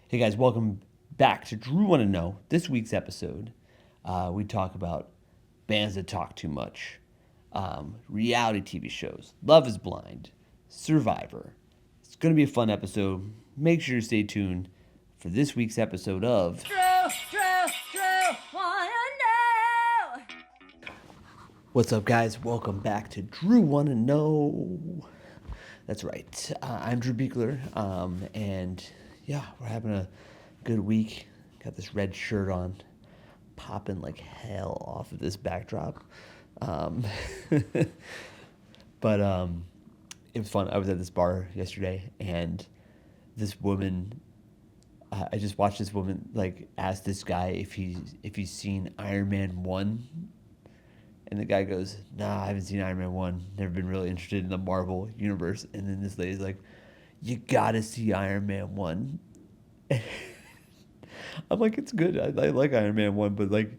Hey guys, welcome back to Drew Want to Know. This week's episode, we talk about bands that talk too much, reality TV shows, Love is Blind, Survivor. It's going to be a fun episode. Make sure you stay tuned for this week's episode of wanna know. What's up, guys? Welcome back to Drew Want to Know. That's right. I'm Drew Beekler, and yeah, we're having a good week. Got this red shirt on, popping like hell off of this backdrop. Um, but it was fun. I was at this bar yesterday, and this woman. I just watched this woman like ask this guy if he's seen Iron Man 1. And the guy goes, "Nah, I haven't seen Iron Man 1. Never been really interested in the Marvel universe." And then this lady's like, "You gotta see Iron Man 1." I'm like, "It's good. I like Iron Man 1, but like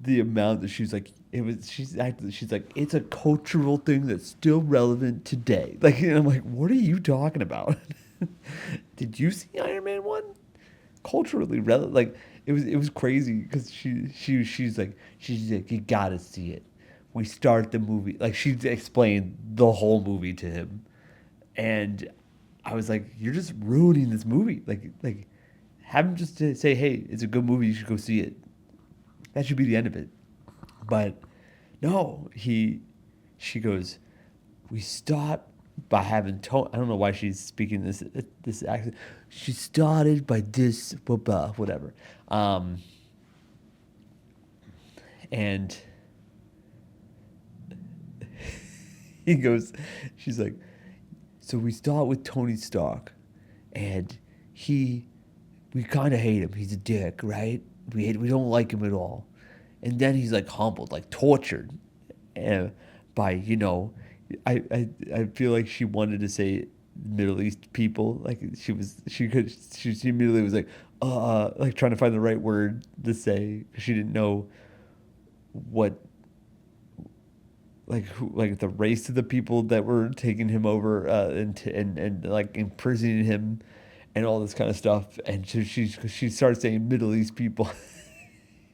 the amount that she's like, she's like, it's a cultural thing that's still relevant today." Like, and I'm like, "What are you talking about?" Did you see Iron Man 1? Culturally relevant. Like it was crazy because she's like you gotta see it. We start the movie like she explained the whole movie to him, and I was like, you're just ruining this movie. Like have him just to say, hey, it's a good movie. You should go see it. That should be the end of it. But no, she goes, we start by having I don't know why she's speaking this accent. She started by this blah blah whatever, and he goes, she's like, so we start with Tony Stark, and he, we kind of hate him. He's a dick, right? We don't like him at all, and then he's like humbled, like tortured, uh, by I feel like she wanted to say Middle East people. Like she immediately was like trying to find the right word to say 'cause she didn't know what like the race of the people that were taking him over and like imprisoning him and all this kind of stuff. And so she starts saying Middle East people.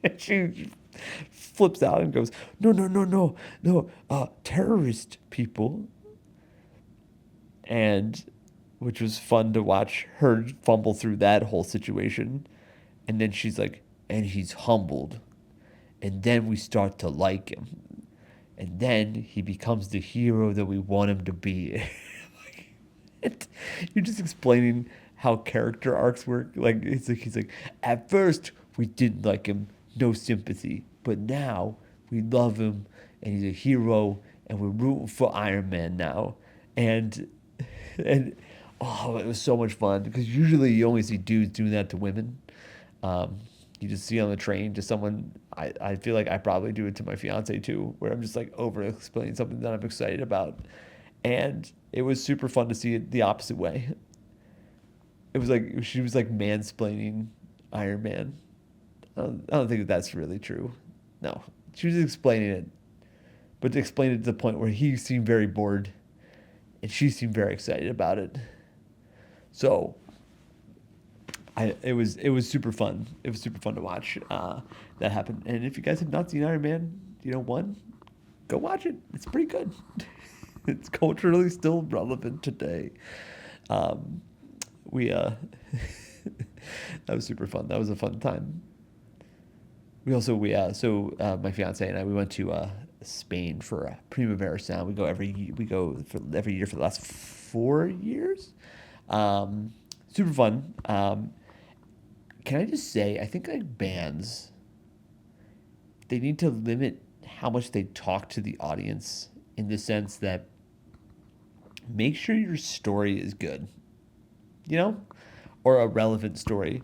And she flips out and goes, no, no, no, no, no, terrorist people. And which was fun to watch her fumble through that whole situation. And then she's like, and he's humbled. And then we start to like him. And then he becomes the hero that we want him to be. You're just explaining how character arcs work. Like he's like, at first we didn't like him, no sympathy, but now we love him, and he's a hero, and we're rooting for Iron Man now, and and oh, it was so much fun because usually you only see dudes doing that to women. Um, you just see on the train just someone. I feel like I probably do it to my fiance too, where I'm just like over explaining something that I'm excited about, and it was super fun to see it the opposite way. It was like she was like mansplaining Iron Man. I don't think that that's really true. No, she was explaining it, but to explain it to the point where he seemed very bored, and she seemed very excited about it. So it was super fun. It was super fun to watch that happen. And if you guys have not seen Iron Man, one, go watch it. It's pretty good. It's culturally still relevant today. Um, we that was super fun. That was a fun time. We my fiance and I we went to Spain for Primavera Sound. We go for every year for the last 4 years. Super fun. Can I just say I think like bands they need to limit how much they talk to the audience in the sense that make sure your story is good, you know, or a relevant story.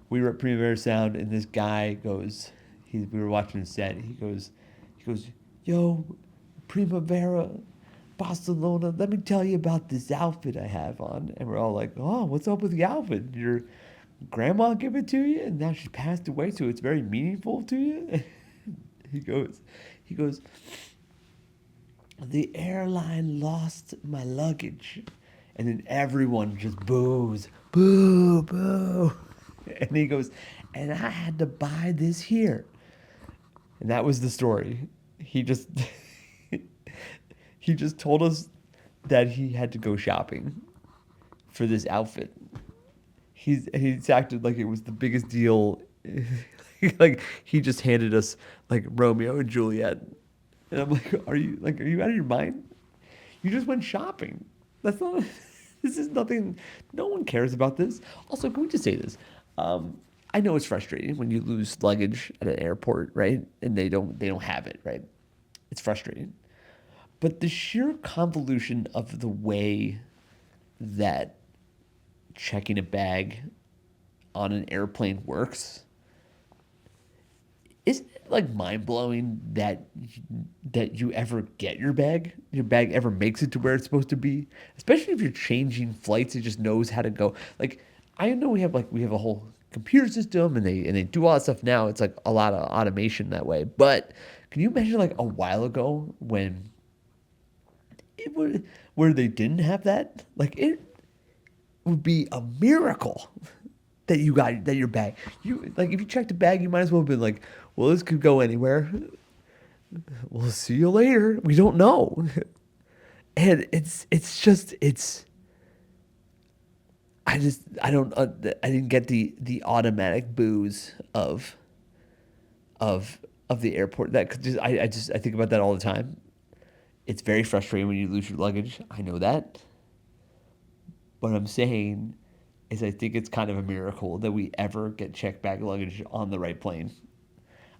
We were at Primavera Sound, and this guy goes, we were watching his set. He goes, yo, Primavera, Barcelona. Let me tell you about this outfit I have on. And we're all like, oh, what's up with the outfit? Your grandma gave it to you, and now she passed away, so it's very meaningful to you. he goes, he goes, the airline lost my luggage, And then everyone just boos, boo, boo. And he goes, and I had to buy this here. And that was the story. He just he just told us that he had to go shopping for this outfit. He's acted like it was the biggest deal. Like he just handed us like Romeo and Juliet. And I'm like, are you out of your mind? You just went shopping. That's not. This is nothing. No one cares about this. Also, can we just say this? I know it's frustrating when you lose luggage at an airport, right? And they don't have it, right? It's frustrating. But the sheer convolution of the way that checking a bag on an airplane works, isn't it like mind blowing that you ever get your bag ever makes it to where it's supposed to be, especially if you're changing flights, it just knows how to go. Like I know we have a whole computer system and they do all that stuff now. It's like a lot of automation that way. But can you imagine like a while ago when it would where they didn't have that? Like it would be a miracle that you got that your bag. You like if you checked a bag, you might as well have been like, well, this could go anywhere. We'll see you later. We don't know. And it's I don't I didn't get the automatic booze of the airport. That could just I think about that all the time. It's very frustrating when you lose your luggage. I know that. What I'm saying is I think it's kind of a miracle that we ever get checked bag luggage on the right plane.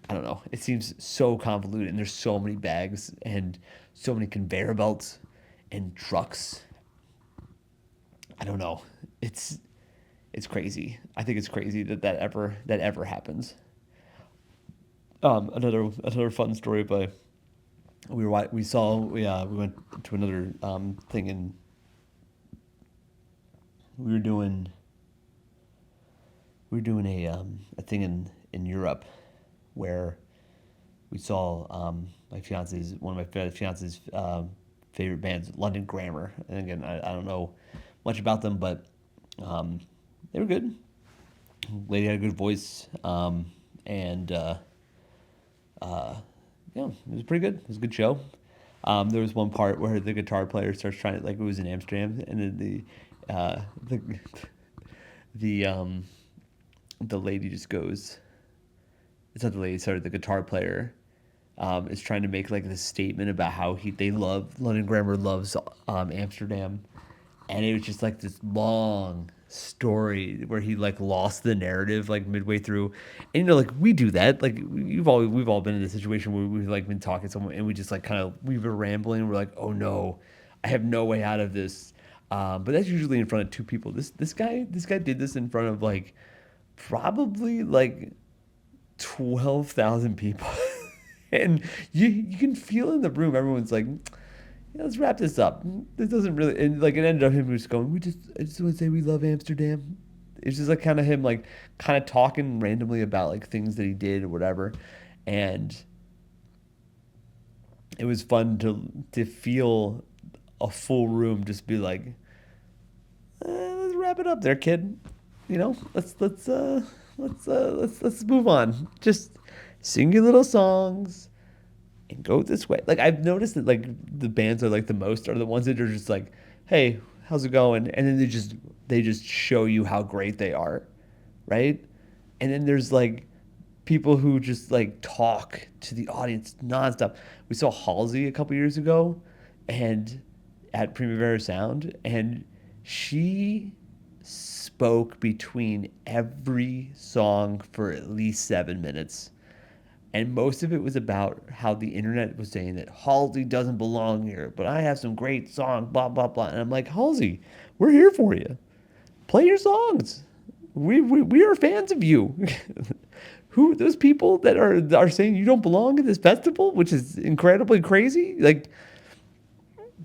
I don't know. It seems so convoluted, and there's so many bags and so many conveyor belts and trucks. I don't know. It's crazy. I think it's crazy that ever happens. Another fun story, but we went to another thing and we were doing a thing in Europe where we saw one of my fiance's favorite bands, London Grammar. And again, I don't know much about them, but they were good. Lady had a good voice, and yeah, it was pretty good. It was a good show. There was one part where the guitar player starts trying to, like, it was in Amsterdam, and then the the lady just goes. It's not the lady. Sorry, the guitar player is trying to make like this statement about how they love London Grammar loves Amsterdam, and it was just like this long story where he like lost the narrative like midway through. And like we do that, like we've all been in a situation where we've like been talking to someone and we just like kind of we were rambling and we're like, oh no, I have no way out of this. But that's usually in front of two people. This guy did this in front of like probably like 12,000 people. And you can feel in the room everyone's like, yeah, let's wrap this up. This doesn't really, and like it ended up him just going, I just want to say we love Amsterdam. It's just like kind of him like kind of talking randomly about like things that he did or whatever. And it was fun to feel a full room just be like, let's wrap it up there, kid. You know, let's move on. Just sing your little songs and go this way. Like I've noticed that like the bands are like the most are the ones that are just like, hey, how's it going? And then they just show you how great they are, right? And then there's like people who just like talk to the audience nonstop. We saw Halsey a couple years ago, and at Primavera Sound, and she spoke between every song for at least 7 minutes. And most of it was about how the internet was saying that Halsey doesn't belong here, but I have some great songs, blah, blah, blah. And I'm like, Halsey, we're here for you. Play your songs. We are fans of you. Who those people that are saying you don't belong in this festival, which is incredibly crazy, like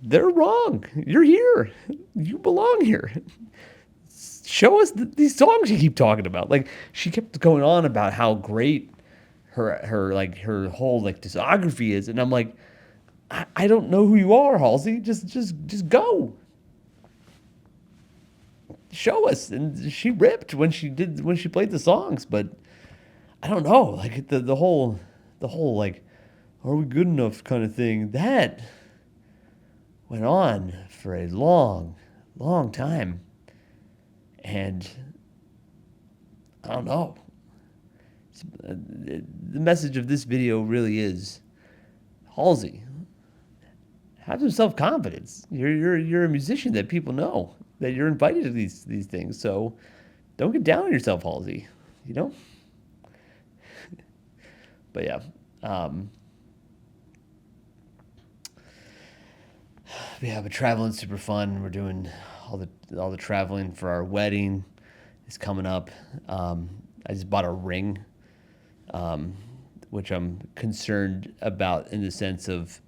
they're wrong. You're here. You belong here. Show us these songs you keep talking about. Like she kept going on about how great her whole like discography is, and I'm like, I don't know who you are, Halsey. Just go. show us. And she ripped when she played the songs, but I don't know, like the whole like, are we good enough kind of thing that went on for a long, long time, and I don't know. The message of this video really is, Halsey, have some self confidence. You're a musician that people know, that you're invited to these things. So don't get down on yourself, Halsey. You know. But yeah, but traveling's super fun. We're doing all the traveling for our wedding is coming up. I just bought a ring, which I'm concerned about in the sense of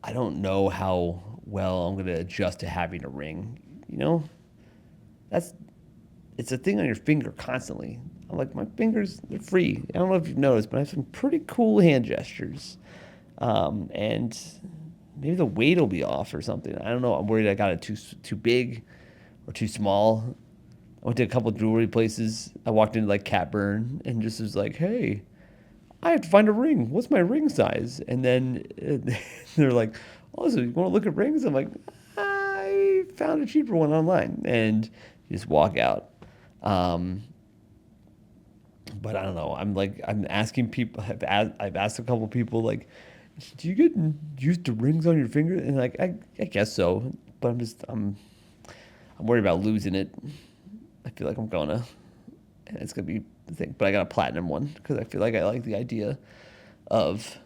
I don't know how well I'm going to adjust to having a ring. You know, it's a thing on your finger constantly. I'm like, my fingers, they're free. I don't know if you've noticed, but I have some pretty cool hand gestures. And maybe the weight will be off or something. I don't know. I'm worried I got it too big or too small. I went to a couple jewelry places. I walked into like Catburn and just was like, hey, I have to find a ring. What's my ring size? And then they're like, oh, so you want to look at rings? I'm like, I found a cheaper one online. And you just walk out. But I don't know. I'm asking people. I've asked a couple people like, do you get used to rings on your finger? And like, I guess so. But I'm worried about losing it. I feel like I'm gonna, and it's gonna be the thing. But I got a platinum one because I feel like I like the idea of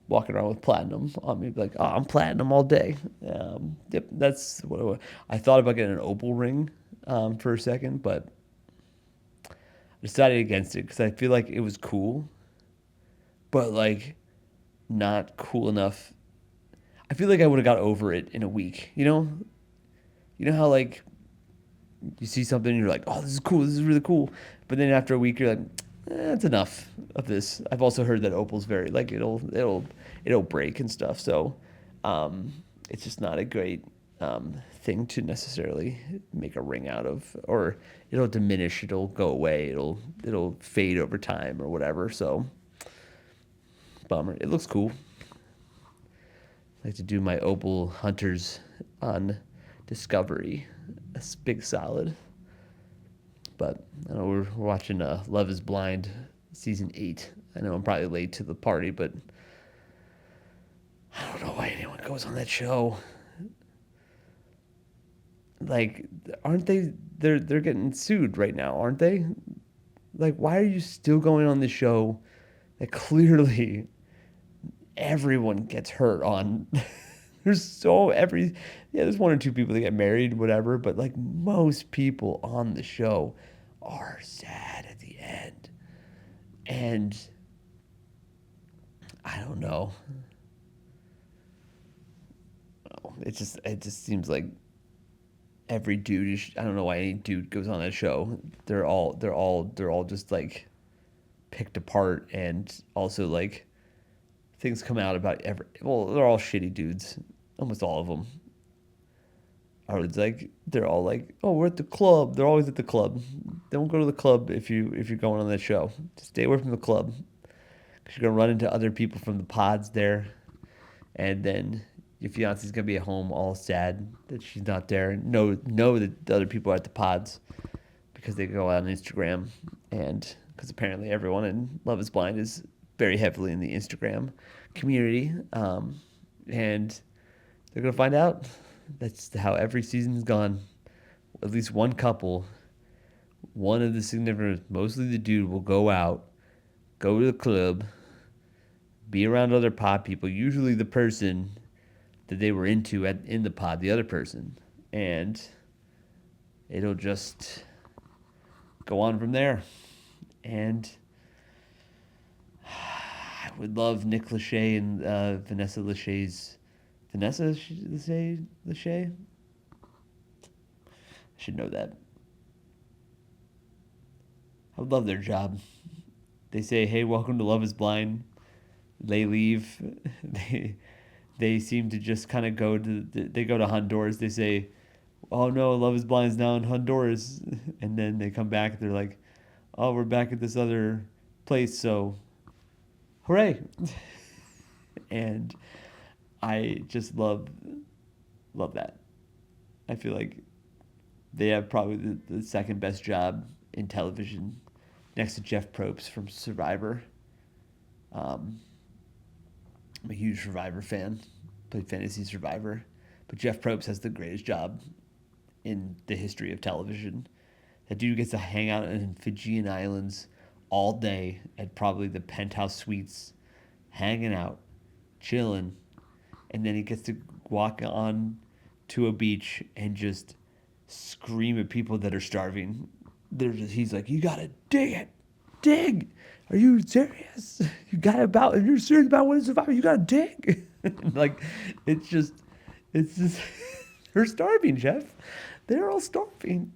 walking around with platinum on me. Like, oh, I'm platinum all day. Yep, that's what I thought about getting an opal ring for a second, but I decided against it because I feel like it was cool, but like not cool enough. I feel like I would have got over it in a week. You know how like you see something and you're like, oh, this is cool, this is really cool, but then after a week you're like, that's enough of this. I've also heard that opal's very like it'll break and stuff, so it's just not a great thing to necessarily make a ring out of, or it'll diminish, it'll go away, it'll fade over time or whatever. So bummer. It looks cool. I like to do my opal hunters on Discovery. That's big solid. But I know we're watching Love Is Blind season 8. I know I'm probably late to the party, but I don't know why anyone goes on that show. Like, aren't they? They're getting sued right now, aren't they? Like, why are you still going on this show that clearly everyone gets hurt on? There's one or two people that get married, whatever, but like most people on the show are sad at the end. And I don't know. It just seems like every dude I don't know why any dude goes on that show. They're all just like picked apart, and also like things come out about they're all shitty dudes. Almost all of them. Or it's like they're all like, oh, we're at the club. They're always at the club. Don't go to the club if you're going on that show. Just stay away from the club, because you're gonna run into other people from the pods there, and then your fiance's gonna be at home all sad that she's not there. Know that the other people are at the pods because they go out on Instagram, and because apparently everyone in Love Is Blind is very heavily in the Instagram community, and they're gonna find out. That's how every season's gone. At least one couple, one of the significant, mostly the dude, will go out, go to the club, be around other pod people, usually the person that they were into in the pod, the other person, and it'll just go on from there. And I would love Nick Lachey and Vanessa Lachey's. Vanessa Lachey? I should know that. I would love their job. They say, hey, welcome to Love Is Blind. They leave. They seem to just kind of they go to Honduras. They say, oh no, Love is Blind is now in Honduras. And then they come back, they're like, oh, we're back at this other place, so hooray. And I just love that. I feel like they have probably the second best job in television next to Jeff Probst from Survivor. Um, I'm a huge Survivor fan. Played Fantasy Survivor. But Jeff Probst has the greatest job in the history of television. That dude gets to hang out in Fijian Islands all day at probably the penthouse suites, hanging out, chilling, and then he gets to walk on to a beach and just scream at people that are starving. He's like, you gotta dig it, dig. Are you serious? You got about. If you're serious about winning Survivor, you gotta dig. Like, it's just, they're starving, Jeff. They're all starving.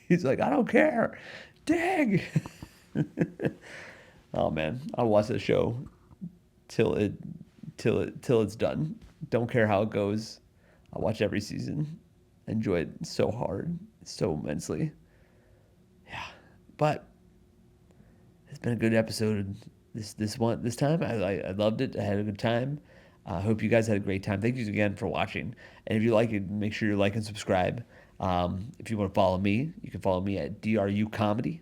He's like, I don't care, dig. Oh man, I'll watch the show till it's done. Don't care how it goes. I'll watch every season. Enjoy it so hard, so immensely. Yeah, but it's been a good episode. This time I loved it. I had a good time. I hope you guys had a great time. Thank you again for watching. And if you like it, make sure you like and subscribe. If you want to follow me, you can follow me at DRU Comedy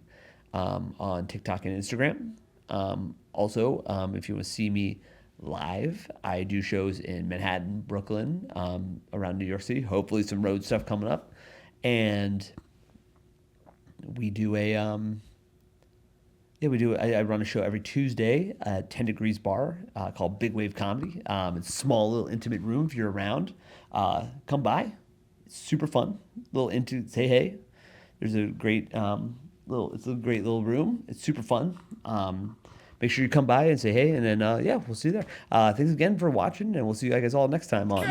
on TikTok and Instagram. If you want to see me live, I do shows in Manhattan, Brooklyn, around New York City. Hopefully some road stuff coming up. And we do I run a show every Tuesday at 10 Degrees Bar called Big Wave Comedy. It's a small little intimate room. If you're around, come by. It's super fun. Say hey. There's a great it's a great little room. It's super fun. Make sure you come by and say hey, and then we'll see you there. Thanks again for watching, and we'll see you guys all next time on